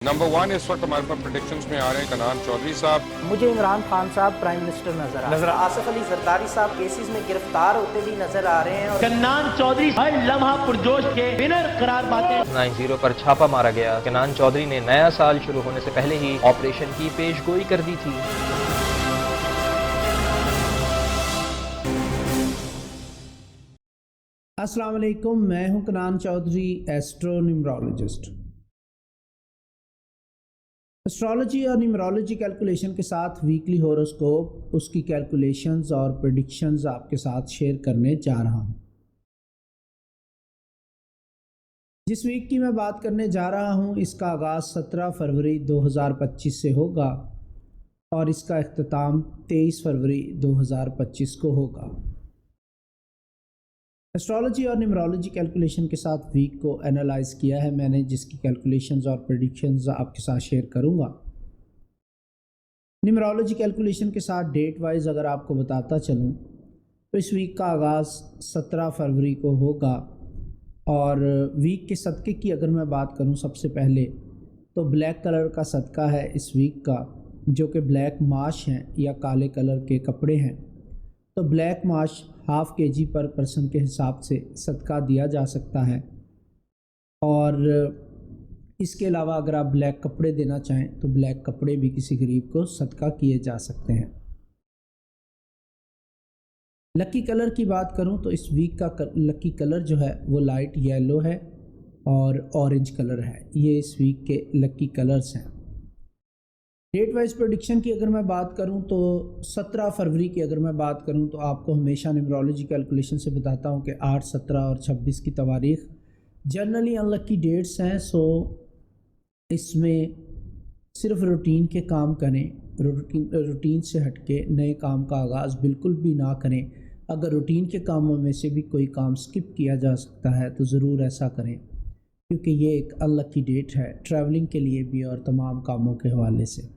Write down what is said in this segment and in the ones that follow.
Number 1 इस वक्त हमारे पास प्रेडिक्शंस में आ रहे हैं कनान चौधरी साहब। मुझे इमरान खान साहब प्राइम मिनिस्टर नजर आसिफ अली जरदारी साहब केसेस में गिरफ्तार होते भी नजर आ रहे हैं और कन्नान चौधरी हर लम्हा पुरजोश के विनर करार पाते हैं। 90 पर छापा मारा गया। कन्नान चौधरी ने नया साल शुरू होने से पहले ही ऑपरेशन की पेशगोई कर दी थी। अस्सलाम वालेकुम, मैं हूं Kanan Chaudhary, astro numerologist. Astrology और न्यूमरोलॉजी कैलकुलेशन के साथ वीकली हॉरोस्कोप, उसकी कैलकुलेशंस और प्रेडिक्शंस आपके साथ शेयर करने जा रहा हूं। जिस वीक की मैं बात करने जा रहा हूं, इसका आगाज़ 17 फरवरी 2025 से होगा और इसका इख्तिताम 23 फरवरी 2025 को होगा। एस्ट्रोलॉजी और न्यूमरोलॉजी कैलकुलेशन के साथ वीक को एनालाइज किया है मैंने, जिसकी कैलकुलेशंस और प्रेडिक्शंस आपके साथ शेयर करूंगा। न्यूमरोलॉजी कैलकुलेशन के साथ डेट वाइज अगर आपको बताता चलूं तो इस वीक का आगाज़ 17 फरवरी को होगा और वीक के सदक़े की अगर मैं बात करूं सबसे पहले तो ब्लैक कलर का सदका है इस वीक का, जो कि ब्लैक माश हैं या काले कलर के कपड़े हैं। तो ब्लैक माश हाफ़ केजी पर पर्सन के हिसाब से सदका दिया जा सकता है और इसके अलावा अगर आप ब्लैक कपड़े देना चाहें तो ब्लैक कपड़े भी किसी गरीब को सदका किए जा सकते हैं। लकी कलर की बात करूं तो इस वीक का लकी कलर जो है वो लाइट येलो है और ऑरेंज कलर है। ये इस वीक के लकी कलर्स हैं। डेट वाइज प्रेडिक्शन की अगर मैं बात करूं तो 17 फरवरी की अगर मैं बात करूं तो आपको हमेशा न्यूमरोलॉजी कैलकुलेशन से बताता हूं कि 8, 17 और 26 की तवारीख़ जनरली अनलकी डेट्स हैं। सो इसमें सिर्फ रूटीन के काम करें, रूटीन से हटके नए काम का आगाज़ बिल्कुल भी ना करें। अगर रूटीन के कामों में से भी कोई काम स्किप किया जा सकता है तो ज़रूर ऐसा करें, क्योंकि ये एक अनलकी डेट है ट्रैवलिंग के लिए भी और तमाम कामों के हवाले से।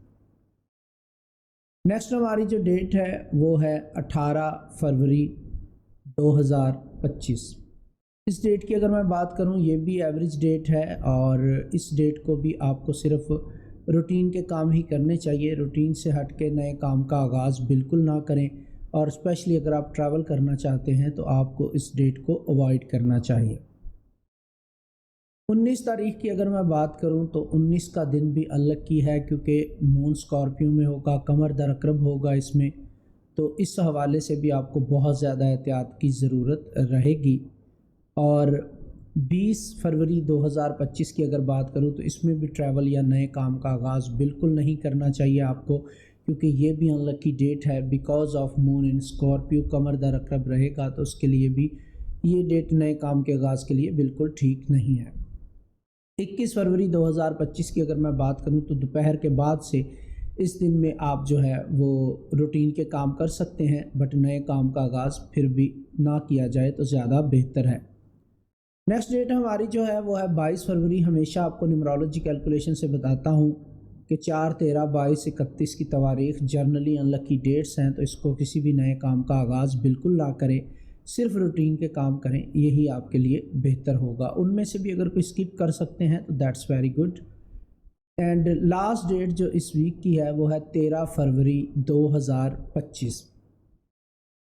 नेक्स्ट हमारी जो डेट है वो है 18 फरवरी 2025। इस डेट की अगर मैं बात करूं, ये भी एवरेज डेट है और इस डेट को भी आपको सिर्फ रूटीन के काम ही करने चाहिए। रूटीन से हट के नए काम का आगाज़ बिल्कुल ना करें और स्पेशली अगर आप ट्रैवल करना चाहते हैं तो आपको इस डेट को अवॉइड करना चाहिए। 19 तारीख की अगर मैं बात करूं तो 19 का दिन भी अनलकी है, क्योंकि मून स्कॉर्पियो में होगा, कमर दर अकरब होगा इसमें, तो इस हवाले से भी आपको बहुत ज़्यादा एहतियात की ज़रूरत रहेगी। और 20 फरवरी 2025 की अगर बात करूं तो इसमें भी ट्रैवल या नए काम का आगाज़ बिल्कुल नहीं करना चाहिए आपको, क्योंकि ये भी अनलकी डेट है because of moon in Scorpio. कमर दर अकरब रहेगा तो उसके लिए भी ये डेट नए काम के आगाज़ के लिए बिल्कुल ठीक नहीं है। 21 फरवरी 2025 की अगर मैं बात करूं तो दोपहर के बाद से इस दिन में आप जो है वो रूटीन के काम कर सकते हैं, बट नए काम का आगाज़ फिर भी ना किया जाए तो ज़्यादा बेहतर है। नेक्स्ट डेट हमारी जो है वो है 22 फरवरी। हमेशा आपको न्यूमरोलॉजी कैलकुलेशन से बताता हूँ कि 4, 13, 22, 31 की तवारीख़ जर्नली अनलकी डेट्स हैं, तो इसको किसी भी नए काम का आगाज़ बिल्कुल ना करें, सिर्फ रूटीन के काम करें, यही आपके लिए बेहतर होगा। उनमें से भी अगर कोई स्किप कर सकते हैं तो that's very good. And last date जो इस वीक की है वो है 13 फरवरी 2025,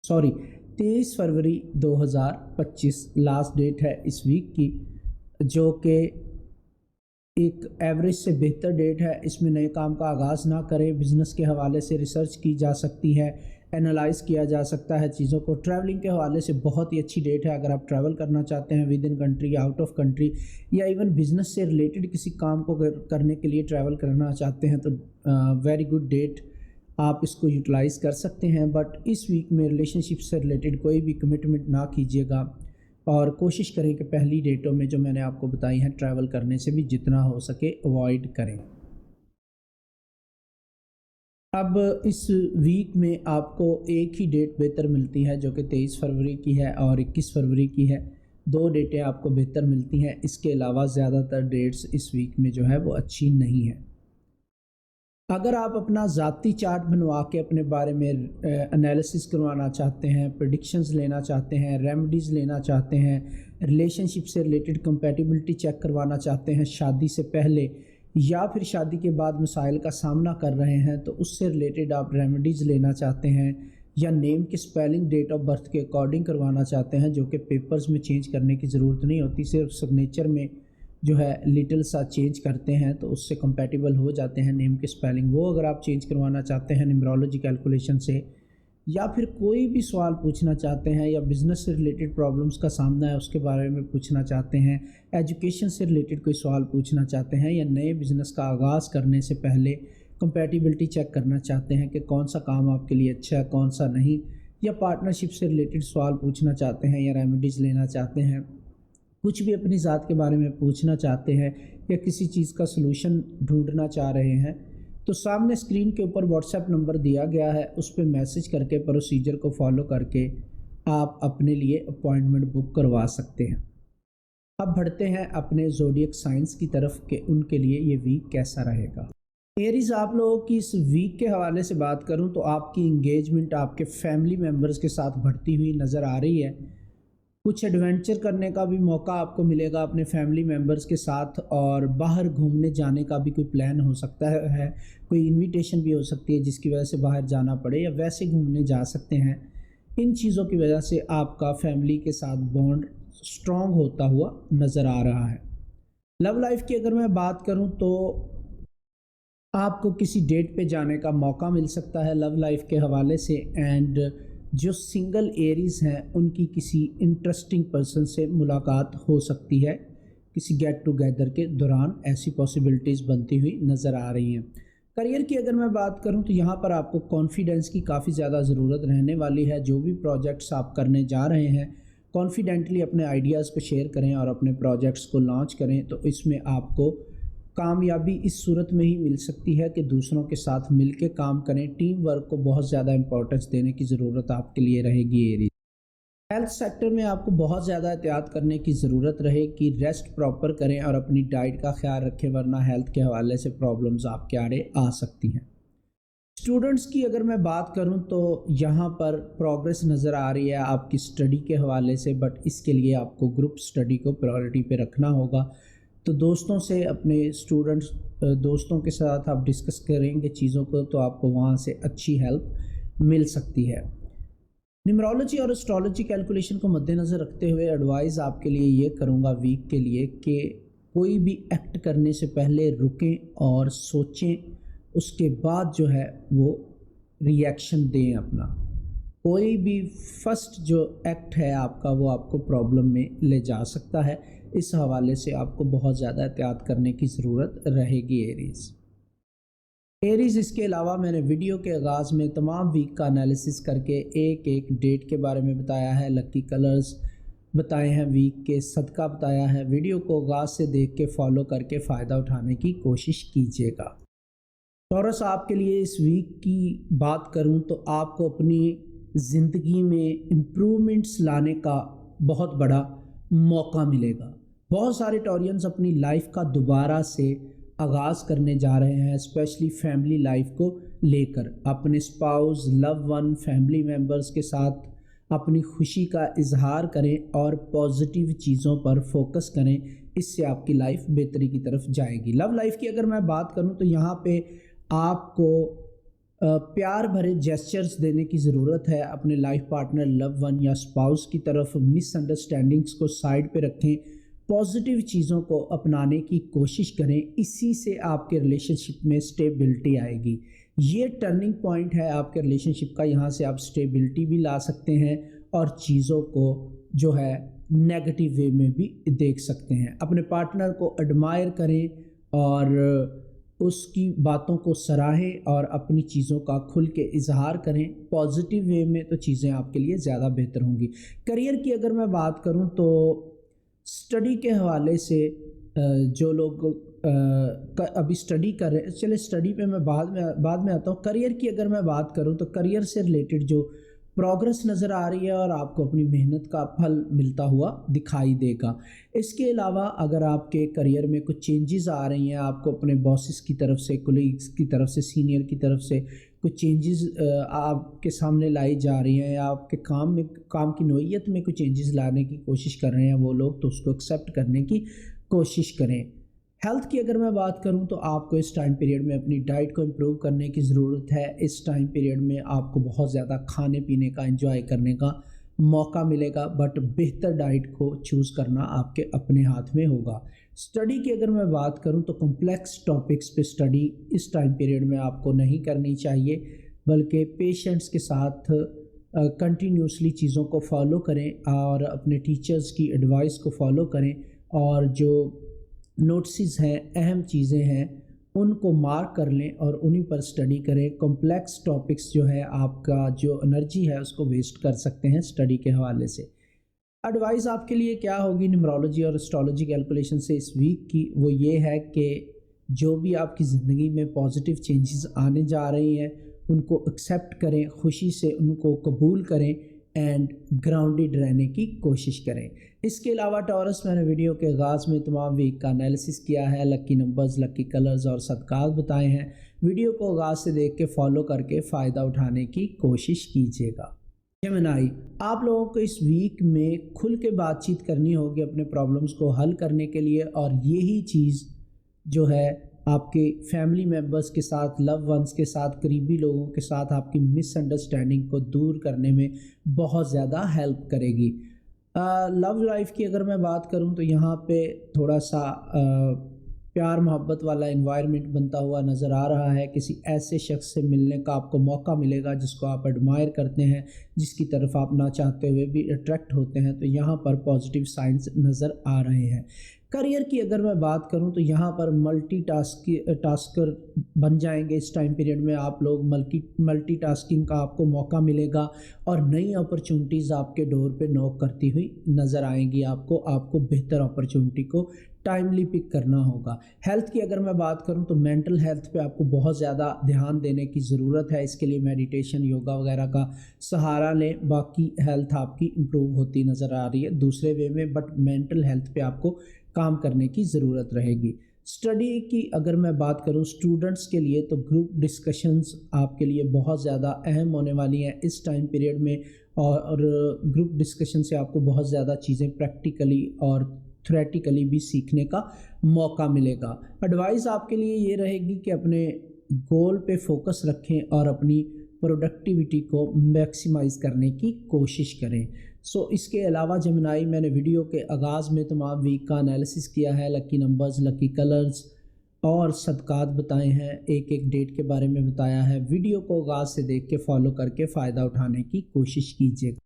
सॉरी 23 फरवरी 2025 लास्ट डेट है इस वीक की, जो कि एक एवरेज से बेहतर डेट है। इसमें नए काम का आगाज़ ना करें। बिज़नेस के हवाले से रिसर्च की जा सकती है, एनालाइज़ किया जा सकता है चीज़ों को। ट्रैवलिंग के हवाले से बहुत ही अच्छी डेट है। अगर आप ट्रैवल करना चाहते हैं विद इन कंट्री या आउट ऑफ कंट्री, या इवन बिज़नेस से रिलेटेड किसी काम को करने के लिए ट्रैवल करना चाहते हैं तो वेरी गुड डेट, आप इसको यूटिलाइज़ कर सकते हैं। बट इस वीक में रिलेशनशिप से रिलेटेड कोई भी कमिटमेंट ना कीजिएगा और कोशिश करें कि पहली डेटों में जो मैंने आपको बताई हैं ट्रैवल करने से भी जितना हो सके अवॉइड करें। अब इस वीक में आपको एक ही डेट बेहतर मिलती है जो कि 23 फरवरी की है और 21 फरवरी की है। 2 डेटें आपको बेहतर मिलती हैं। इसके अलावा ज़्यादातर डेट्स इस वीक में जो है वो अच्छी नहीं है। अगर आप अपना ज़ाती चार्ट बनवा के अपने बारे में एनालिसिस करवाना चाहते हैं, प्रेडिक्शंस लेना चाहते हैं, रेमेडीज़ लेना चाहते हैं, रिलेशनशिप से रिलेटेड कंपैटिबिलिटी चेक करवाना चाहते हैं शादी से पहले, یا پھر شادی کے بعد مسائل کا سامنا کر رہے ہیں تو اس سے ریلیٹڈ آپ ریمیڈیز لینا چاہتے ہیں، یا نیم کی سپیلنگ ڈیٹ آف برتھ کے اکارڈنگ کروانا چاہتے ہیں، جو کہ پیپرز میں چینج کرنے کی ضرورت نہیں ہوتی، صرف سگنیچر میں جو ہے لٹل سا چینج کرتے ہیں تو اس سے کمپیٹیبل ہو جاتے ہیں نیم کی سپیلنگ، وہ اگر آپ چینج کروانا چاہتے ہیں نیمرولوجی کیلکولیشن سے، یا پھر کوئی بھی سوال پوچھنا چاہتے ہیں، یا بزنس سے ریلیٹڈ پرابلمس کا سامنا ہے اس کے بارے میں پوچھنا چاہتے ہیں، ایجوکیشن سے ریلیٹڈ کوئی سوال پوچھنا چاہتے ہیں، یا نئے بزنس کا آغاز کرنے سے پہلے کمپیٹیبلٹی چیک کرنا چاہتے ہیں کہ کون سا کام آپ کے لیے اچھا ہے کون سا نہیں، یا پارٹنرشپ سے ریلیٹڈ سوال پوچھنا چاہتے ہیں، یا ریمیڈیز لینا چاہتے ہیں، کچھ بھی اپنی ذات کے بارے میں پوچھنا چاہتے ہیں، یا کسی چیز کا سلوشن ڈھونڈنا چاہ رہے ہیں، تو سامنے اسکرین کے اوپر واٹس ایپ نمبر دیا گیا ہے، اس پہ میسج کر کے پروسیجر کو فالو کر کے آپ اپنے لیے اپوائنٹمنٹ بک کروا سکتے ہیں۔ اب بڑھتے ہیں اپنے زوڈیک سائنس کی طرف کہ ان کے لیے یہ ویک کیسا رہے گا۔ ایریز، آپ لوگوں کی اس ویک کے حوالے سے بات کروں تو آپ کی انگیجمنٹ آپ کے فیملی ممبرز کے ساتھ بڑھتی ہوئی نظر آ رہی ہے، کچھ ایڈونچر کرنے کا بھی موقع آپ کو ملے گا اپنے فیملی ممبرز کے ساتھ، اور باہر گھومنے جانے کا بھی کوئی پلان ہو سکتا ہے، کوئی انویٹیشن بھی ہو سکتی ہے جس کی وجہ سے باہر جانا پڑے، یا ویسے گھومنے جا سکتے ہیں۔ ان چیزوں کی وجہ سے آپ کا فیملی کے ساتھ بانڈ سٹرونگ ہوتا ہوا نظر آ رہا ہے۔ لو لائف کی اگر میں بات کروں تو آپ کو کسی ڈیٹ پہ جانے کا موقع مل سکتا ہے لو لائف کے حوالے سے، اینڈ جو سنگل ایریز ہیں ان کی کسی انٹرسٹنگ پرسن سے ملاقات ہو سکتی ہے، کسی گیٹ ٹوگیدر کے دوران ایسی پاسبلٹیز بنتی ہوئی نظر آ رہی ہیں۔ کریئر کی اگر میں بات کروں تو یہاں پر آپ کو کانفیڈنس کی کافی زیادہ ضرورت رہنے والی ہے، جو بھی پروجیکٹس آپ کرنے جا رہے ہیں کانفیڈنٹلی اپنے آئیڈیاز کو شیئر کریں اور اپنے پروجیکٹس کو لانچ کریں، تو اس میں آپ کو کامیابی اس صورت میں ہی مل سکتی ہے کہ دوسروں کے ساتھ مل کے کام کریں، ٹیم ورک کو بہت زیادہ امپورٹنس دینے کی ضرورت آپ کے لیے رہے گی۔ ایریز، ہیلتھ سیکٹر میں آپ کو بہت زیادہ احتیاط کرنے کی ضرورت رہے گی، ریسٹ پراپر کریں اور اپنی ڈائٹ کا خیال رکھیں، ورنہ ہیلتھ کے حوالے سے پرابلمز آپ کے آڑے آ سکتی ہیں۔ اسٹوڈنٹس کی اگر میں بات کروں تو یہاں پر پروگریس نظر آ رہی ہے آپ کی اسٹڈی کے حوالے سے، بٹ اس کے لیے آپ کو گروپ اسٹڈی کو پرائورٹی پہ رکھنا ہوگا، تو دوستوں سے اپنے دوستوں کے ساتھ آپ ڈسکس کریں گے چیزوں کو تو آپ کو وہاں سے اچھی ہیلپ مل سکتی ہے۔ نیمرولوجی اور اسٹرالوجی کیلکولیشن کو مد نظر رکھتے ہوئے ایڈوائز آپ کے لیے یہ کروں گا ویک کے لیے کہ کوئی بھی ایکٹ کرنے سے پہلے رکیں اور سوچیں، اس کے بعد جو ہے وہ ریئیکشن دیں اپنا۔ کوئی بھی فرسٹ جو ایکٹ ہے آپ کا وہ آپ کو پرابلم میں لے جا سکتا ہے، اس حوالے سے آپ کو بہت زیادہ احتیاط کرنے کی ضرورت رہے گی۔ ایریز اس کے علاوہ میں نے ویڈیو کے آغاز میں تمام ویک کا انالیسس کر کے ایک ایک ڈیٹ کے بارے میں بتایا ہے، لکی کلرز بتائے ہیں، ویک کے صدقہ بتایا ہے۔ ویڈیو کو آغاز سے دیکھ کے فالو کر کے فائدہ اٹھانے کی کوشش کیجیے گا۔ ٹورس، آپ کے لیے اس ویک کی بات کروں تو آپ کو اپنی زندگی میں امپرومنٹس لانے کا بہت بڑا موقع ملے گا۔ بہت سارے ٹورینز اپنی لائف کا دوبارہ سے آغاز کرنے جا رہے ہیں، اسپیشلی فیملی لائف کو لے کر۔ اپنے اسپاؤز، لو ون، فیملی ممبرز کے ساتھ اپنی خوشی کا اظہار کریں اور پازیٹیو چیزوں پر فوکس کریں، اس سے آپ کی لائف بہتری کی طرف جائے گی۔ لو لائف کی اگر میں بات کروں تو یہاں پہ آپ کو پیار بھرے جیسچرز دینے کی ضرورت ہے اپنے لائف پارٹنر، لو ون یا اسپاؤس کی طرف۔ مس انڈرسٹینڈنگس کو سائڈ پہ رکھیں، پازیٹیو چیزوں کو اپنانے کی کوشش کریں، اسی سے آپ کے ریلیشن شپ میں اسٹیبلٹی آئے گی۔ یہ ٹرننگ پوائنٹ ہے آپ کے ریلیشن شپ کا، یہاں سے آپ اسٹیبلٹی بھی لا سکتے ہیں اور چیزوں کو جو ہے نیگیٹو وے میں بھی دیکھ سکتے ہیں۔ اپنے پارٹنر کو ایڈمائر کریں اور اس کی باتوں کو سراہیں اور اپنی چیزوں کا کھل کے اظہار کریں پازیٹیو وے میں، تو چیزیں آپ کے لیے زیادہ بہتر ہوں گی۔ کریئر کی اگر میں بات کروں تو اسٹڈی کے حوالے سے جو لوگ ابھی اسٹڈی کر رہے ہیں، چلے اسٹڈی پہ میں بعد میں آتا ہوں۔ کریئر کی اگر میں بات کروں تو کریئر سے ریلیٹڈ جو پروگرس نظر آ رہی ہے اور آپ کو اپنی محنت کا پھل ملتا ہوا دکھائی دے گا۔ اس کے علاوہ اگر آپ کے کریئر میں کچھ چینجز آ رہی ہیں، آپ کو اپنے باسز کی طرف سے، کولیگز کی طرف سے، سینئر کی طرف سے کچھ چینجز آپ کے سامنے لائی جا رہی ہیں، یا آپ کے کام کی نوعیت میں کچھ چینجز لانے کی کوشش کر رہے ہیں وہ لوگ، تو اس کو ایکسیپٹ کرنے کی کوشش کریں۔ हेल्थ की अगर मैं बात करूं तो आपको इस टाइम पीरियड में अपनी डाइट को इम्प्रूव करने की ज़रूरत है। इस टाइम पीरियड में आपको बहुत ज़्यादा खाने पीने का एंजॉय करने का मौका मिलेगा, बट बेहतर डाइट को चूज़ करना आपके अपने हाथ में होगा। स्टडी की अगर मैं बात करूं तो कॉम्प्लेक्स टॉपिक्स पे स्टडी इस टाइम पीरियड में आपको नहीं करनी चाहिए, बल्कि पेशेंट्स के साथ कंटिन्यूसली चीज़ों को फॉलो करें और अपने टीचर्स की एडवाइस को फॉलो करें, और जो नोट्स हैं, अहम चीज़ें हैं, उनको मार्क कर लें और उन्हीं पर स्टडी करें। कॉम्प्लेक्स टॉपिक्स जो है आपका जो एनर्जी है उसको वेस्ट कर सकते हैं स्टडी के हवाले से। एडवाइस आपके लिए क्या होगी न्यूमरोलॉजी और एस्ट्रोलॉजी कैलकुलेशन से इस वीक की, वो ये है कि जो भी आपकी ज़िंदगी में पॉजिटिव चेंजेस आने जा रही हैं उनको एक्सेप्ट करें, खुशी से उनको कबूल करें एंड ग्राउंडेड रहने की कोशिश करें। इसके अलावा टॉरस, मैंने वीडियो के आगाज़ में तमाम वीक का एनालिसिस किया है, लकी नंबर्स, लकी कलर्स और सदकात बताए हैं। वीडियो को आगाज़ से देख के फॉलो करके फ़ायदा उठाने की कोशिश कीजिएगा। जेमिनी, आप लोगों को इस वीक में खुल के बातचीत करनी होगी अपने प्रॉब्लम्स को हल करने के लिए, और यही चीज़ जो है आपके फैमिली मेम्बर्स के साथ, लव वंस के साथ, करीबी लोगों के साथ आपकी मिसअंडरस्टैंडिंग को दूर करने में बहुत ज़्यादा हेल्प करेगी। लव लाइफ की अगर मैं बात करूं तो यहाँ पे थोड़ा सा प्यार मोहब्बत वाला एनवायरनमेंट बनता हुआ नज़र आ रहा है। किसी ऐसे शख्स से मिलने का आपको मौका मिलेगा जिसको आप एडमायर करते हैं, जिसकी तरफ आप ना चाहते हुए भी अट्रैक्ट होते हैं, तो यहाँ पर पॉजिटिव साइंस नज़र आ रहे हैं। करियर की अगर मैं बात करूं तो यहाँ पर टास्कर बन जाएंगे। इस टाइम पीरियड में आप लोग मल्टीटास्किंग का आपको मौका मिलेगा और नई अपॉर्चुनिटीज़ आपके डोर पे नॉक करती हुई नज़र आएंगी। आपको बेहतर अपॉर्चुनिटी को टाइमली पिक करना होगा। हेल्थ की अगर मैं बात करूं तो मेंटल हेल्थ पे आपको बहुत ज़्यादा ध्यान देने की ज़रूरत है। इसके लिए मेडिटेशन, योगा वगैरह का सहारा लें। बाकी हेल्थ आपकी इम्प्रूव होती नज़र आ रही है दूसरे वे में, बट मेंटल हेल्थ पे आपको काम करने की ज़रूरत रहेगी। स्टडी की अगर मैं बात करूं स्टूडेंट्स के लिए तो ग्रुप डिस्कशंस आपके लिए बहुत ज़्यादा अहम होने वाली हैं इस टाइम पीरियड में, और ग्रुप डिस्कशन से आपको बहुत ज़्यादा चीज़ें प्रैक्टिकली और थ्योरेटिकली भी सीखने का मौका मिलेगा। एडवाइस आपके लिए ये रहेगी कि अपने गोल पे फोकस रखें और अपनी प्रोडक्टिविटी को मैक्सिमाइज़ करने की कोशिश करें। इसके अलावा जेमिनी, मैंने वीडियो के आगाज़ में तमाम वीक का एनालिसिस किया है, लकी नंबर्स, लकी कलर्स और सदकात बताए हैं, एक एक डेट के बारे में बताया है। वीडियो को आगाज़ से देख के फॉलो करके फ़ायदा उठाने की कोशिश कीजिएगा।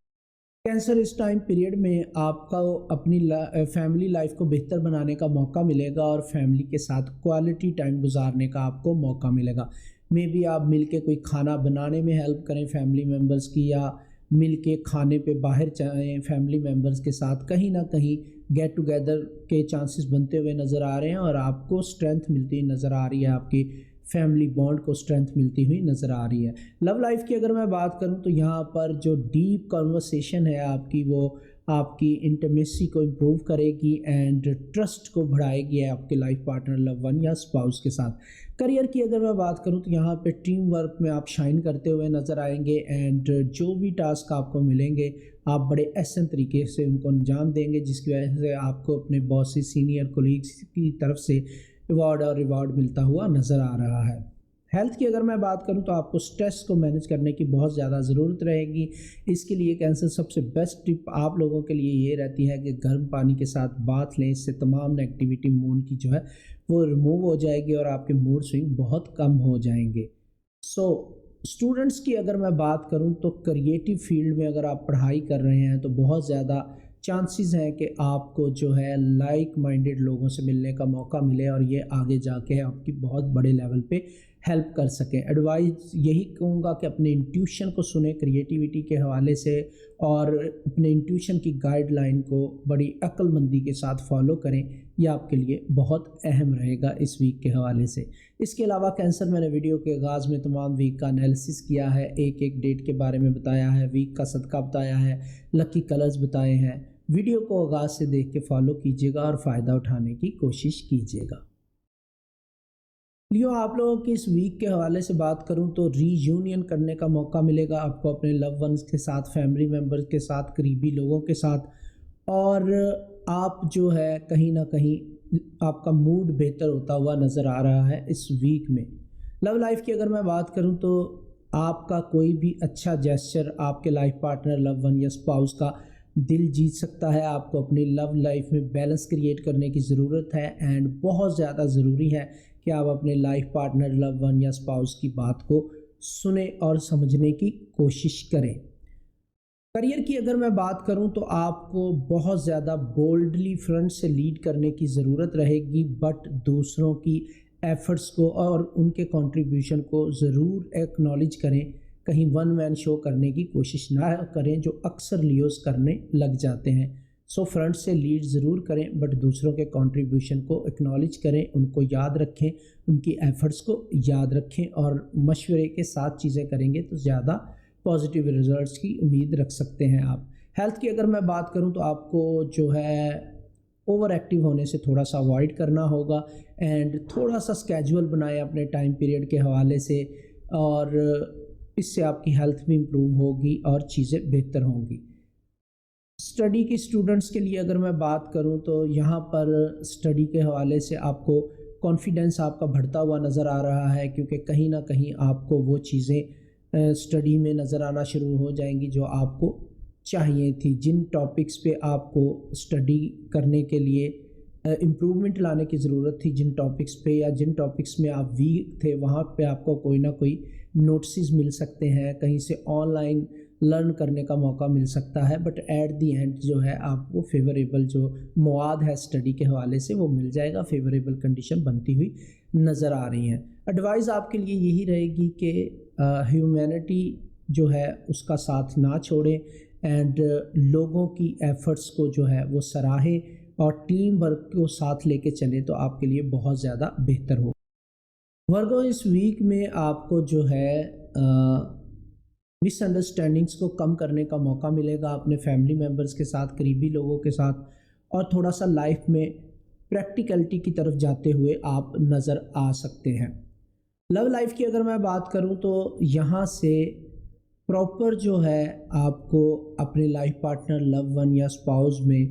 कैंसर, इस टाइम पीरियड में आपका अपनी फैमिली लाइफ को बेहतर बनाने का मौका मिलेगा और फैमिली के साथ क्वालिटी टाइम गुजारने का आपको मौका मिलेगा। मे बी आप मिल के कोई खाना बनाने में हेल्प करें फैमिली मेम्बर्स की, या मिल के खाने पे बाहर जाएँ फैमिली मेम्बर्स के साथ। कहीं ना कहीं गेट टुगेदर के चांसेस बनते हुए नज़र आ रहे हैं और आपको स्ट्रेंथ मिलती नज़र आ रही है, आपकी फैमिली बॉन्ड को स्ट्रेंथ मिलती हुई नज़र आ रही है। लव लाइफ की अगर मैं बात करूं तो यहाँ पर जो डीप कन्वर्सेशन है आपकी, वो आपकी इंटीमेसी को इम्प्रूव करेगी एंड ट्रस्ट को बढ़ाएगी आपके लाइफ पार्टनर, लव वन या स्पाउस के साथ। करियर की अगर मैं बात करूं तो यहाँ पे टीम वर्क में आप शाइन करते हुए नज़र आएंगे एंड जो भी टास्क आपको मिलेंगे आप बड़े एहसन तरीके से उनको अंजाम देंगे, जिसकी वजह से आपको अपने बॉसेस, सीनियर कोलीग्स की तरफ से रिवॉर्ड मिलता हुआ नज़र आ रहा है। हेल्थ की अगर मैं बात करूं तो आपको स्ट्रेस को मैनेज करने की बहुत ज़्यादा ज़रूरत रहेगी। इसके लिए कैंसर सबसे बेस्ट टिप आप लोगों के लिए ये रहती है कि गर्म पानी के साथ बाथ लें। इससे तमाम नेगेटिविटी मूड की जो है वो रिमूव हो जाएगी और आपके मूड स्विंग बहुत कम हो जाएंगे। स्टूडेंट्स की अगर मैं बात करूं तो क्रिएटिव फील्ड में अगर आप पढ़ाई कर रहे हैं तो बहुत ज़्यादा चांसेस हैं कि आपको जो है लाइक माइंडेड लोगों से मिलने का मौका मिले और ये आगे जाके आपकी बहुत बड़े लेवल पे हेल्प कर सकें। एडवाइस यही कहूँगा कि अपने इंट्यूशन को सुने क्रिएटिविटी के हवाले से और अपने इंट्यूशन की गाइडलाइन को बड़ी अक्लमंदी के साथ फॉलो करें। यह आपके लिए बहुत अहम रहेगा इस वीक के हवाले से। इसके अलावा कैंसर, मैंने वीडियो के आगाज़ में तमाम वीक का एनालिसिस किया है, एक एक डेट के बारे में बताया है, वीक का सदका बताया है, लकी कलर्स बताए हैं। वीडियो को आगाज़ से देख के फॉलो कीजिएगा और फ़ायदा उठाने की कोशिश कीजिएगा। लियो, आप लोगों की इस वीक के हवाले से बात करूं तो रीयूनियन करने का मौका मिलेगा आपको अपने लव वंस के साथ, फैमिली मेम्बर्स के साथ, करीबी लोगों के साथ, और आप जो है कहीं ना कहीं آپ کا موڈ بہتر ہوتا ہوا نظر آ رہا ہے اس ویک میں۔ لو لائف کی اگر میں بات کروں تو آپ کا کوئی بھی اچھا جیسچر آپ کے لائف پارٹنر، لو ون یا اسپاؤس کا دل جیت سکتا ہے۔ آپ کو اپنی لو لائف میں بیلنس کریٹ کرنے کی ضرورت ہے، اینڈ بہت زیادہ ضروری ہے کہ آپ اپنے لائف پارٹنر، لو ون یا اسپاؤس کی بات کو سنیں اور سمجھنے کی کوشش کریں۔ کریئر کی اگر میں بات کروں تو آپ کو بہت زیادہ بولڈلی فرنٹ سے لیڈ کرنے کی ضرورت رہے گی، بٹ دوسروں کی ایفرٹس کو اور ان کے کنٹریبیوشن کو ضرور ایکنالج کریں۔ کہیں ون مین شو کرنے کی کوشش نہ کریں جو اکثر لیوز کرنے لگ جاتے ہیں۔ سو فرنٹ سے لیڈ ضرور کریں، بٹ دوسروں کے کنٹریبیوشن کو ایکنالج کریں، ان کو یاد رکھیں، ان کی ایفرٹس کو یاد رکھیں، اور مشورے کے ساتھ چیزیں کریں گے تو زیادہ پازیٹیو ریزلٹس کی امید رکھ سکتے ہیں آپ۔ ہیلتھ کی اگر میں بات کروں تو آپ کو جو ہے اوور ایکٹیو ہونے سے تھوڑا سا اوائڈ کرنا ہوگا، اینڈ تھوڑا سا اسکیجول بنائیں اپنے ٹائم پیریڈ کے حوالے سے، اور اس سے آپ کی ہیلتھ بھی امپروو ہوگی اور چیزیں بہتر ہوں گی۔ اسٹڈی کی اسٹوڈنٹس کے لیے اگر میں بات کروں تو یہاں پر اسٹڈی کے حوالے سے آپ کو کانفیڈنس آپ کا بڑھتا ہوا نظر آ رہا ہے، کیونکہ کہیں نہ کہیں آپ کو وہ چیزیں اسٹڈی میں نظر آنا شروع ہو جائیں گی جو آپ کو چاہیے تھی۔ جن ٹاپکس پہ آپ کو اسٹڈی کرنے کے لیے امپرومنٹ لانے کی ضرورت تھی، جن ٹاپکس پہ یا جن ٹاپکس میں آپ ویک تھے، وہاں پہ آپ کو کوئی نہ کوئی نوٹسز مل سکتے ہیں، کہیں سے آن لائن لرن کرنے کا موقع مل سکتا ہے، بٹ ایٹ دی اینڈ جو ہے آپ کو فیوریبل جو مواد ہے اسٹڈی کے حوالے سے وہ مل جائے گا، فیوریبل کنڈیشن بنتی ہوئی نظر آ رہی ہیں۔ ایڈوائز آپ کے لیے یہی رہے گی کہ ہیومینٹی جو ہے اس کا ساتھ نہ چھوڑیں، اینڈ لوگوں کی ایفرٹس کو جو ہے وہ سراہیں اور ٹیم ورک کو ساتھ لے کے چلیں تو آپ کے لیے بہت زیادہ بہتر ہو۔ ورگو اس ویک میں آپ کو جو ہے مس انڈرسٹینڈنگس کو کم کرنے کا موقع ملے گا اپنے فیملی ممبرس کے ساتھ، قریبی لوگوں کے ساتھ، اور تھوڑا سا لائف میں پریکٹیکلٹی کی طرف جاتے ہوئے آپ نظر آ سکتے ہیں۔ لو لائف کی اگر میں بات کروں تو یہاں سے پراپر جو ہے آپ کو اپنے لائف پارٹنر، لو ون یا اسپاؤز میں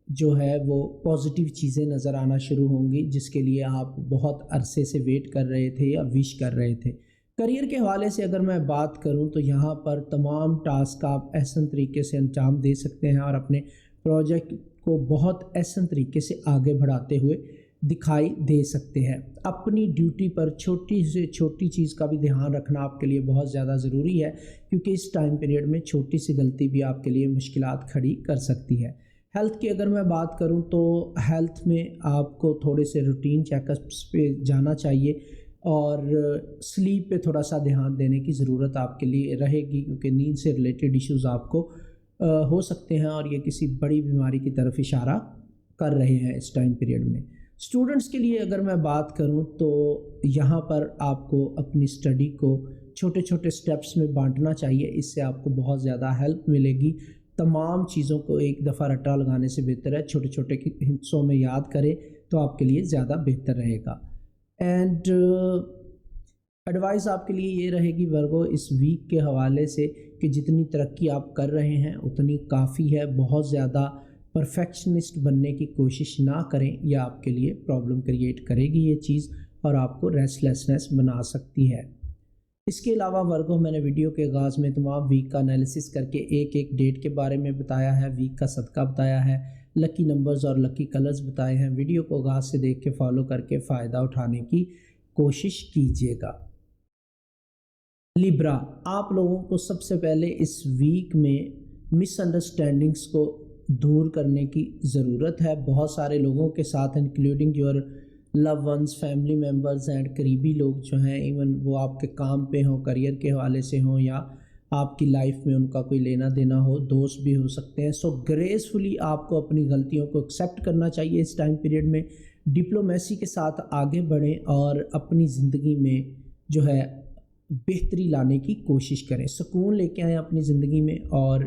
جو ہے وہ پازیٹیو چیزیں نظر آنا شروع ہوں گی، جس کے لیے آپ بہت عرصے سے ویٹ کر رہے تھے یا وش کر رہے تھے۔ کریئر کے حوالے سے اگر میں بات کروں تو یہاں پر تمام ٹاسک آپ احسن طریقے سے انجام دے سکتے ہیں اور اپنے پروجیکٹ کو بہت احسن طریقے سے آگے بڑھاتے ہوئے دکھائی دے سکتے ہیں۔ اپنی ڈیوٹی پر چھوٹی سے چھوٹی چیز کا بھی دھیان رکھنا آپ کے لیے بہت زیادہ ضروری ہے، کیونکہ اس ٹائم پیریڈ میں چھوٹی سی غلطی بھی آپ کے لیے مشکلات کھڑی کر سکتی ہے۔ ہیلتھ کی اگر میں بات کروں تو ہیلتھ میں آپ کو تھوڑے سے روٹین چیک اپس پہ جانا چاہیے، اور سلیپ پہ تھوڑا سا دھیان دینے کی ضرورت آپ کے لیے رہے گی، کیونکہ نیند سے ریلیٹڈ ایشوز آپ کو ہو سکتے ہیں اور یہ کسی بڑی بیماری کی طرف اشارہ کر رہے ہیں اس ٹائم پیریڈ میں۔ اسٹوڈنٹس کے لیے اگر میں بات کروں تو یہاں پر آپ کو اپنی اسٹڈی کو چھوٹے چھوٹے سٹیپس میں بانٹنا چاہیے، اس سے آپ کو بہت زیادہ ہیلپ ملے گی۔ تمام چیزوں کو ایک دفعہ رٹا لگانے سے بہتر ہے چھوٹے چھوٹے حصوں میں یاد کریں تو آپ کے لیے زیادہ بہتر رہے گا۔ اینڈ ایڈوائز آپ کے لیے یہ رہے گی ورگو اس ویک کے حوالے سے کہ جتنی ترقی آپ کر رہے ہیں اتنی کافی ہے، بہت زیادہ پرفیکشنسٹ بننے کی کوشش نہ کریں، یہ آپ کے لیے پرابلم کریٹ کرے گی یہ چیز، اور آپ کو ریسٹلیسنس بنا سکتی ہے۔ اس کے علاوہ ورگو میں نے ویڈیو کے آغاز میں تمام ویک کا انالیسس کر کے ایک ایک ڈیٹ کے بارے میں بتایا ہے، ویک کا صدقہ بتایا ہے، لکی نمبرز اور لکی کلرز بتائے ہیں۔ ویڈیو کو آغاز سے دیکھ کے فالو کر کے فائدہ اٹھانے کی کوشش کیجیے گا۔ لیبرا، آپ لوگوں کو سب سے پہلے اس ویک میں مس انڈرسٹینڈنگس کو دور کرنے کی ضرورت ہے۔ بہت سارے لوگوں کے ساتھ including your love ones, family members and قریبی لوگ جو ہیں، ایون وہ آپ کے کام پہ ہوں، کریئر کے حوالے سے ہوں، یا آپ کی لائف میں ان کا کوئی لینا دینا ہو، دوست بھی ہو سکتے ہیں۔ سو گریسفلی آپ کو اپنی غلطیوں کو ایکسیپٹ کرنا چاہیے اس ٹائم پیریڈ میں، ڈپلومیسی کے ساتھ آگے بڑھیں اور اپنی زندگی میں جو ہے بہتری لانے کی کوشش کریں، سکون لے کے آئیں اپنی زندگی میں اور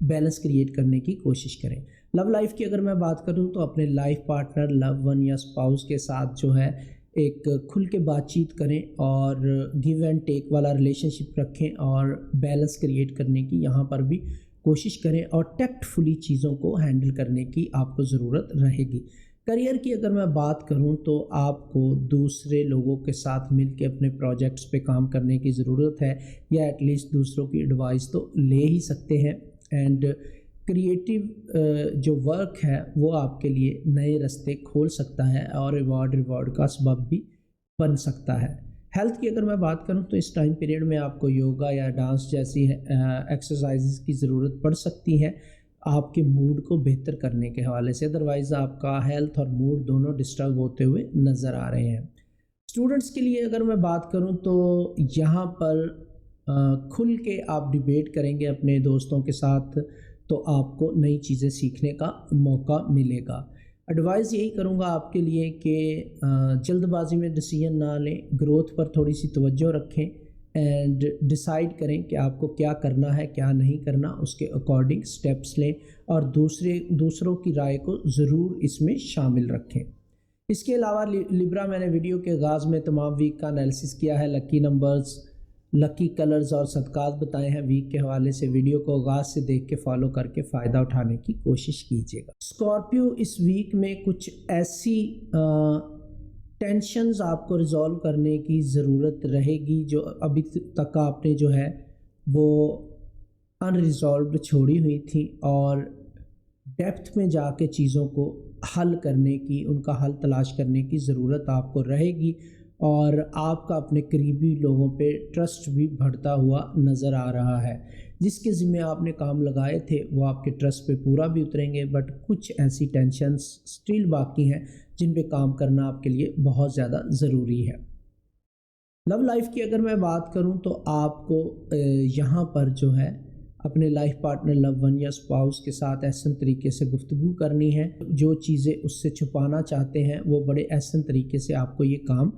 بیلنس کریٹ کرنے کی کوشش کریں۔ لو لائف کی اگر میں بات کروں تو اپنے لائف پارٹنر، لو ون یا اسپاؤس کے ساتھ جو ہے ایک کھل کے بات چیت کریں اور گیو اینڈ ٹیک والا ریلیشن شپ رکھیں اور بیلنس کریٹ کرنے کی یہاں پر بھی کوشش کریں، اور ٹیکٹ فلی چیزوں کو ہینڈل کرنے کی آپ کو ضرورت رہے گی۔ करियर की अगर मैं बात करूं तो आपको दूसरे लोगों के साथ मिल के अपने प्रोजेक्ट्स पे काम करने की ज़रूरत है, या एटलीस्ट दूसरों की एडवाइस तो ले ही सकते हैं। एंड क्रिएटिव जो वर्क है वो आपके लिए नए रास्ते खोल सकता है और रिवॉर्ड का सबब भी बन सकता है। हेल्थ की अगर मैं बात करूं तो इस टाइम पीरियड में आपको योगा या डांस जैसी एक्सरसाइजेस की ज़रूरत पड़ सकती है आपके मूड को बेहतर करने के हवाले से। अदरवाइज़ आपका हेल्थ और मूड दोनों डिस्टर्ब होते हुए नज़र आ रहे हैं। स्टूडेंट्स के लिए अगर मैं बात करूं तो यहाँ पर खुल के आप डिबेट करेंगे अपने दोस्तों के साथ तो आपको नई चीज़ें सीखने का मौका मिलेगा। एडवाइस यही करूँगा आपके लिए कि जल्दबाजी में डिसीजन ना लें, ग्रोथ पर थोड़ी सी तवज्जो रखें एंड डिसाइड करें कि आपको क्या करना है क्या नहीं करना, उसके अकॉर्डिंग स्टेप्स लें और दूसरों की राय को ज़रूर इसमें शामिल रखें। इसके अलावा लिब्रा मैंने वीडियो के आगाज़ में तमाम वीक का एनालिसिस किया है, लकी नंबर्स, लकी कलर्स और सदकात बताए हैं वीक के हवाले से। वीडियो को आगाज़ से देख के फॉलो करके फ़ायदा उठाने की कोशिश कीजिएगा। स्कॉर्पियो इस वीक में कुछ ऐसी टेंशन्स आपको रिजॉल्व करने की ज़रूरत रहेगी जो अभी तक आपने जो है वो अनरिजॉल्व्ड छोड़ी हुई थी, और डेप्थ में जाके चीज़ों को हल करने की, उनका हल तलाश करने की ज़रूरत आपको रहेगी। और आपका अपने करीबी लोगों पे ट्रस्ट भी बढ़ता हुआ नज़र आ रहा है। जिसके ज़िम्मे आपने काम लगाए थे वो आपके ट्रस्ट पे पूरा भी उतरेंगे, बट कुछ ऐसी टेंशन्स स्टिल बाकी हैं जिन पे काम करना आपके लिए बहुत ज़्यादा ज़रूरी है। लव लाइफ की अगर मैं बात करूं तो आपको यहाँ पर जो है अपने लाइफ पार्टनर, लव वन या स्पाउस के साथ ऐसे तरीके से गुफ्तगू करनी है, जो चीज़ें उससे छुपाना चाहते हैं वो बड़े ऐसे तरीके से आपको ये काम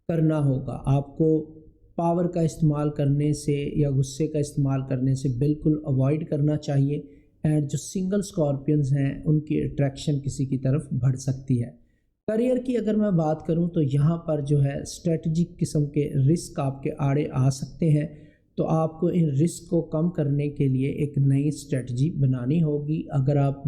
करना होगा। आपको पावर का इस्तेमाल करने से या गुस्से का इस्तेमाल करने से बिल्कुल अवॉइड करना चाहिए। एंड जो सिंगल स्कॉर्पियंस हैं उनकी अट्रैक्शन किसी की तरफ बढ़ सकती है। करियर की अगर मैं बात करूं तो यहाँ पर जो है स्ट्रेटजिक किस्म के रिस्क आपके आड़े आ सकते हैं, तो आपको इन रिस्क को कम करने के लिए एक नई स्ट्रेटजी बनानी होगी। अगर आप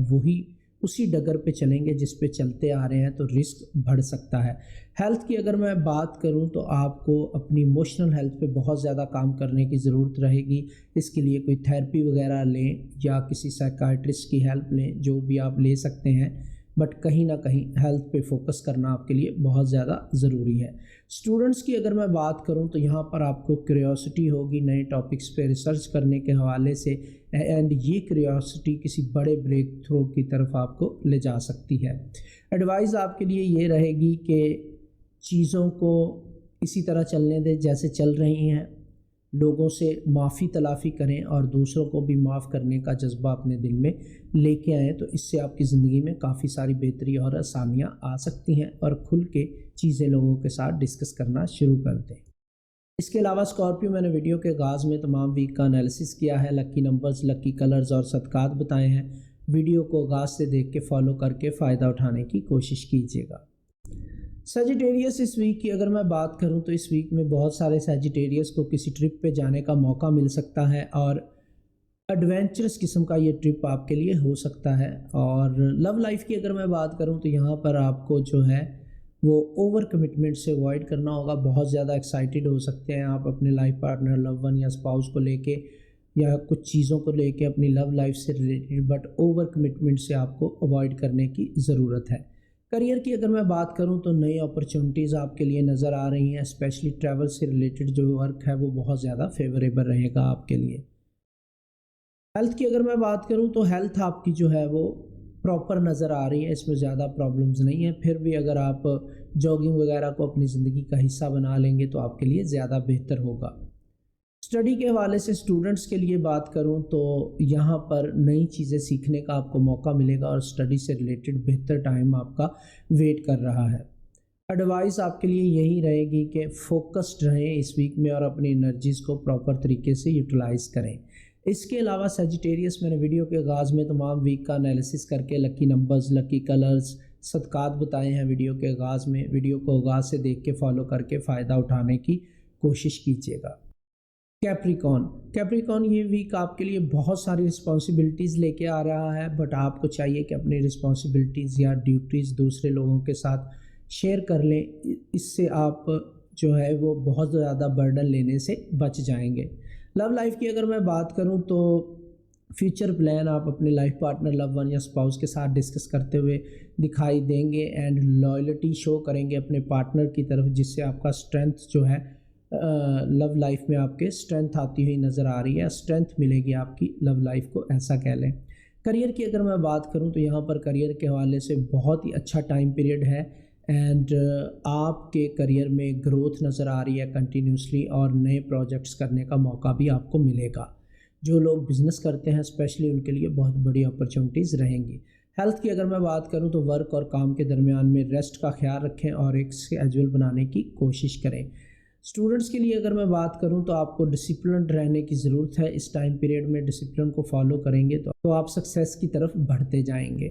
उसी डगर पे चलेंगे जिस पे चलते आ रहे हैं तो रिस्क बढ़ सकता है। हेल्थ की अगर मैं बात करूं तो आपको अपनी इमोशनल हेल्थ पे बहुत ज़्यादा काम करने की ज़रूरत रहेगी। इसके लिए कोई थेरेपी वगैरह लें या किसी साइकाइट्रिस्ट की हेल्प लें, जो भी आप ले सकते हैं, बट कहीं ना कहीं हेल्थ पे फोकस करना आपके लिए बहुत ज़्यादा ज़रूरी है। स्टूडेंट्स की अगर मैं बात करूं तो यहाँ पर आपको क्यूरियोसिटी होगी नए टॉपिक्स पे रिसर्च करने के हवाले से, एंड ये क्यूरियोसिटी किसी बड़े ब्रेक थ्रू की तरफ आपको ले जा सकती है। एडवाइस आपके लिए ये रहेगी कि चीज़ों को इसी तरह चलने दें जैसे चल रही हैं, लोगों से माफ़ी तलाफ़ी करें और दूसरों को भी माफ़ करने का जज्बा अपने दिल में लेके आएँ, तो इससे आपकी ज़िंदगी में काफ़ी सारी बेहतरी और आसानियाँ आ सकती हैं। और खुल के चीज़ें लोगों के साथ डिस्कस करना शुरू कर दें। इसके अलावा स्कॉर्पियो मैंने वीडियो के आगाज़ में तमाम वीक का एनालिसिस किया है, लकी नंबर्स, लकी कलर्स और सदकात बताए हैं। वीडियो को आगाज़ से देख के फॉलो करके फ़ायदा उठाने की कोशिश कीजिएगा। सजिटेरियस इस वीक की अगर मैं बात करूं तो इस वीक में बहुत सारे सजिटेरियस को किसी ट्रिप पे जाने का मौका मिल सकता है और एडवेंचरस किस्म का ये ट्रिप आपके लिए हो सकता है। और लव लाइफ की अगर मैं बात करूं तो यहाँ पर आपको जो है वो ओवर कमिटमेंट से अवॉइड करना होगा। बहुत ज़्यादा एक्साइटेड हो सकते हैं आप अपने लाइफ पार्टनर, लव वन या स्पाउस को लेके या कुछ चीज़ों को लेके अपनी लव लाइफ से रिलेटेड, बट ओवर कमिटमेंट से आपको अवॉइड करने की ज़रूरत है। करियर की अगर मैं बात करूं तो नई अपॉर्चुनिटीज़ आपके लिए नज़र आ रही हैं, स्पेशली ट्रैवल से रिलेटेड जो वर्क है वो बहुत ज़्यादा फेवरेबल रहेगा आपके लिए। हेल्थ की अगर मैं बात करूं तो हेल्थ आपकी जो है वो प्रॉपर नज़र आ रही है, इसमें ज़्यादा प्रॉब्लम्स नहीं है। फिर भी अगर आप जॉगिंग वगैरह को अपनी ज़िंदगी का हिस्सा बना लेंगे तो आपके लिए ज़्यादा बेहतर होगा। स्टडी के हवाले से स्टूडेंट्स के लिए बात करूं तो यहाँ पर नई चीज़ें सीखने का आपको मौका मिलेगा और स्टडी से रिलेटेड बेहतर टाइम आपका वेट कर रहा है। एडवाइस आपके लिए यही रहेगी कि फोकस्ड रहें इस वीक में और अपनी एनर्जीज़ को प्रॉपर तरीके से यूटिलाइज़ करें। इसके अलावा सजिटेरियस मैंने वीडियो के आगाज़ में तमाम वीक का एनालिसिस करके लकी नंबर्स, लकी कलर्स, सदकात बताए हैं वीडियो के आगाज़ में। वीडियो को आगाज़ से देख के फॉलो करके फ़ायदा उठाने की कोशिश कीजिएगा। कैप्रिकॉन ये वीक आपके लिए बहुत सारी रिस्पॉन्सिबिलिटीज़ लेके आ रहा है, बट आपको चाहिए कि अपनी रिस्पॉन्सिबिलिटीज़ या ड्यूटीज़ दूसरे लोगों के साथ शेयर कर लें। इससे आप जो है वो बहुत ज़्यादा बर्डन लेने से बच जाएंगे। लव लाइफ की अगर मैं बात करूं तो फ्यूचर प्लान आप अपने लाइफ पार्टनर, लव वन या स्पाउस के साथ डिस्कस करते हुए दिखाई देंगे एंड लॉयल्टी शो करेंगे अपने पार्टनर की तरफ, जिससे आपका स्ट्रेंथ जो है लव लाइफ में आपके स्ट्रेंथ आती हुई नज़र आ रही है, स्ट्रेंथ मिलेगी आपकी लव लाइफ को, ऐसा कह लें। करियर की अगर मैं बात करूं तो यहाँ पर करियर के हवाले से बहुत ही अच्छा टाइम पीरियड है एंड आपके करियर में ग्रोथ नज़र आ रही है कंटिन्यूसली, और नए प्रोजेक्ट्स करने का मौका भी आपको मिलेगा। जो लोग बिज़नेस करते हैं स्पेशली उनके लिए बहुत बड़ी अपॉर्चुनिटीज़ रहेंगी। हेल्थ की अगर मैं बात करूं तो वर्क और काम के दरमियान में रेस्ट का ख्याल रखें और एक शेड्यूल बनाने की कोशिश करें। स्टूडेंट्स के लिए अगर मैं बात करूं तो आपको डिसिप्लिन रहने की ज़रूरत है। इस टाइम पीरियड में डिसिप्लिन को फॉलो करेंगे तो आप सक्सेस की तरफ बढ़ते जाएंगे।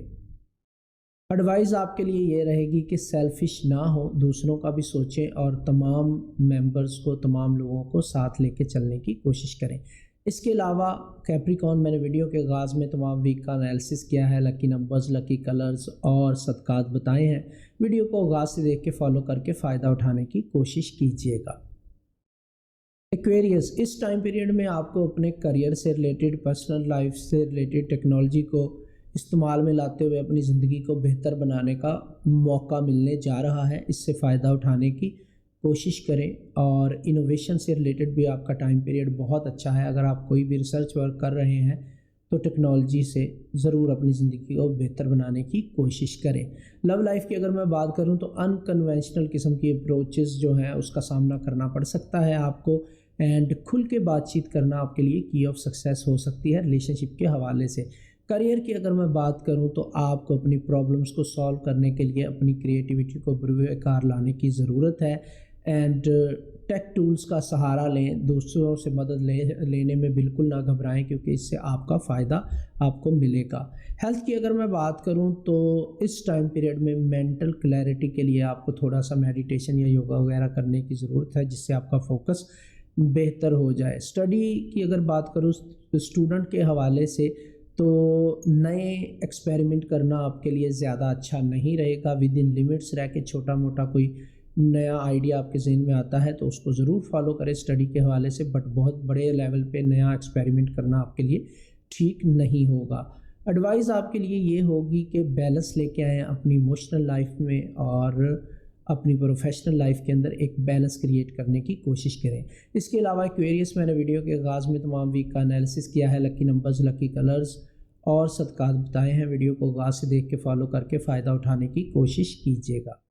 एडवाइस आपके लिए ये रहेगी कि सेल्फिश ना हो, दूसरों का भी सोचें और तमाम मेंबर्स को, तमाम लोगों को साथ लेके चलने की कोशिश करें। इसके अलावा कैप्रिकॉन, मैंने वीडियो के आगाज़ में तमाम वीक का एनालिसिस किया है, लकी नंबर्स, लकी कलर्स और सदकात बताए हैं। वीडियो को आगाज़ से देख के फॉलो करके फ़ायदा उठाने की कोशिश कीजिएगा। एक्वेरियस, इस टाइम पीरियड में आपको अपने करियर से रिलेटेड, पर्सनल लाइफ से रिलेटेड टेक्नोलॉजी को इस्तेमाल में लाते हुए अपनी ज़िंदगी को बेहतर बनाने का मौका मिलने जा रहा है। इससे फ़ायदा उठाने की कोशिश करें और इनोवेशन से रिलेटेड भी आपका टाइम पीरियड बहुत अच्छा है। अगर आप कोई भी रिसर्च वर्क कर रहे हैं तो टेक्नोलॉजी से ज़रूर अपनी ज़िंदगी को बेहतर बनाने की कोशिश करें। लव लाइफ की अगर मैं बात करूं तो अनकन्वेंशनल किस्म की अप्रोचेस जो हैं उसका सामना करना पड़ सकता है आपको, एंड खुल के बातचीत करना आपके लिए की ऑफ सक्सेस हो सकती है रिलेशनशिप के हवाले से। करियर की अगर मैं बात करूं तो आपको अपनी प्रॉब्लम्स को सॉल्व करने के लिए अपनी क्रिएटिविटी को बुरकार लाने की ज़रूरत है एंड टेक टूल्स का सहारा लें। दूसरों से मदद लेने में बिल्कुल ना घबराएं, क्योंकि इससे आपका फ़ायदा आपको मिलेगा। हेल्थ की अगर मैं बात करूं तो इस टाइम पीरियड में मेंटल क्लैरिटी के लिए आपको थोड़ा सा मेडिटेशन या योगा वगैरह करने की ज़रूरत है, जिससे आपका फोकस बेहतर हो जाए। स्टडी की अगर बात करूं स्टूडेंट के हवाले से तो नए एक्सपेरिमेंट करना आपके लिए ज़्यादा अच्छा नहीं रहेगा। विद इन लिमिट्स रह के छोटा मोटा कोई नया आइडिया आपके जहन में आता है तो उसको ज़रूर फॉलो करें स्टडी के हवाले से, बट बहुत बड़े लेवल पे नया एक्सपेरिमेंट करना आपके लिए ठीक नहीं होगा। एडवाइस आपके लिए ये होगी कि बैलेंस लेके आएँ अपनी इमोशनल लाइफ में और अपनी प्रोफेशनल लाइफ के अंदर एक बैलेंस क्रिएट करने की कोशिश करें। इसके अलावा एक्वेरियस, मैंने वीडियो के आगाज़ में तमाम वीक का एनालिसिस किया है, लकी नंबर्स, लकी कलर्स और सदकात बताए हैं। वीडियो को आगाज़ से देख के फॉलो करके फ़ायदा उठाने की कोशिश कीजिएगा।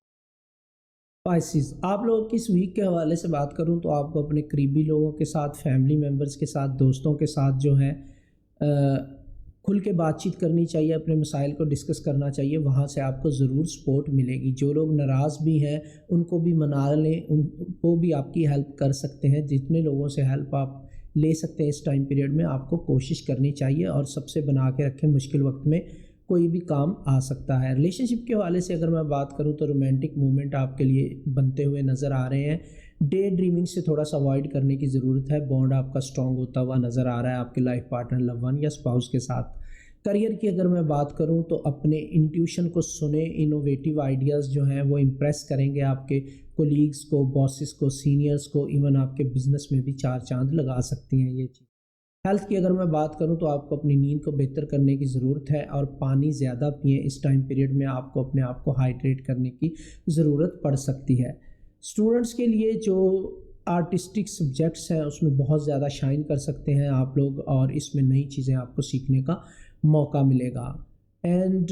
स्पाइसिस, आप लोगों की इस वीक के हवाले से बात करूं तो आपको अपने करीबी लोगों के साथ, फैमिली मेम्बर्स के साथ, दोस्तों के साथ जो है खुल के बातचीत करनी चाहिए, अपने मसाइल को डिस्कस करना चाहिए। वहाँ से आपको ज़रूर सपोर्ट मिलेगी। जो लोग नाराज़ भी हैं उनको भी मना लें, उनको भी आपकी हेल्प कर सकते हैं। जितने लोगों से हेल्प आप ले सकते हैं इस टाइम पीरियड में आपको कोशिश करनी चाहिए, और सबसे बना के रखें, मुश्किल वक्त में कोई भी काम आ सकता है। रिलेशनशिप के हवाले से अगर मैं बात करूं तो रोमांटिक मूवमेंट आपके लिए बनते हुए नज़र आ रहे हैं। डे ड्रीमिंग से थोड़ा सा अवॉइड करने की ज़रूरत है। बॉन्ड आपका स्ट्रॉन्ग होता हुआ नज़र आ रहा है आपके लाइफ पार्टनर, लव वन या स्पाउस के साथ। करियर की अगर मैं बात करूं तो अपने इंट्यूशन को सुने, इनोवेटिव आइडियाज़ जो हैं वो इम्प्रेस करेंगे आपके कोलीग्स को, बॉसेस को, सीनियर्स को, इवन आपके बिजनेस में भी चार चांद लगा सकती हैं ये चीज़। हेल्थ की अगर मैं बात करूं तो आपको अपनी नींद को बेहतर करने की ज़रूरत है और पानी ज़्यादा पिएं। इस टाइम पीरियड में आपको अपने आप को हाइड्रेट करने की ज़रूरत पड़ सकती है। स्टूडेंट्स के लिए जो आर्टिस्टिक सब्जेक्ट्स हैं उसमें बहुत ज़्यादा शाइन कर सकते हैं आप लोग, और इसमें नई चीज़ें आपको सीखने का मौका मिलेगा। एंड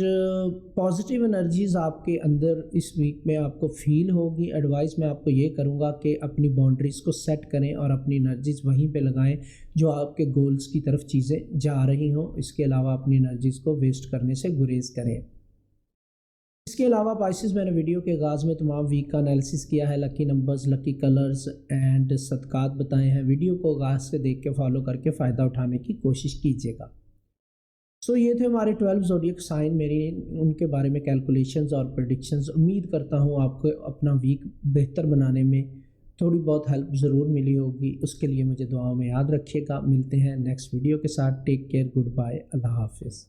पॉजिटिव एनर्जीज़ आपके अंदर इस वीक में आपको फील होगी। एडवाइस मैं आपको ये करूँगा कि अपनी बाउंड्रीज़ को सेट करें और अपनी एनर्जीज़ वहीं पे लगाएं जो आपके गोल्स की तरफ चीज़ें जा रही हों। इसके अलावा अपनी एनर्जीज़ को वेस्ट करने से गुरेज करें। इसके अलावा पाइसेस, मैंने वीडियो के आगाज़ में तमाम वीक का एनालिसिस किया है, lucky numbers, lucky colours and सदकात बताए हैं। वीडियो को आगाज़ से देख के फॉलो करके फ़ायदा उठाने की कोशिश कीजिएगा। ये थे हमारे 12 ज़ोडिएक साइन, मेरी उनके बारे में कैलकुलेशंस और प्रेडिक्शंस। उम्मीद करता हूँ आपको अपना वीक बेहतर बनाने में थोड़ी बहुत हेल्प ज़रूर मिली होगी, उसके लिए मुझे दुआओं में याद रखिएगा। मिलते हैं नेक्स्ट वीडियो के साथ। टेक केयर, गुड बाय, अल्लाह हाफिज़।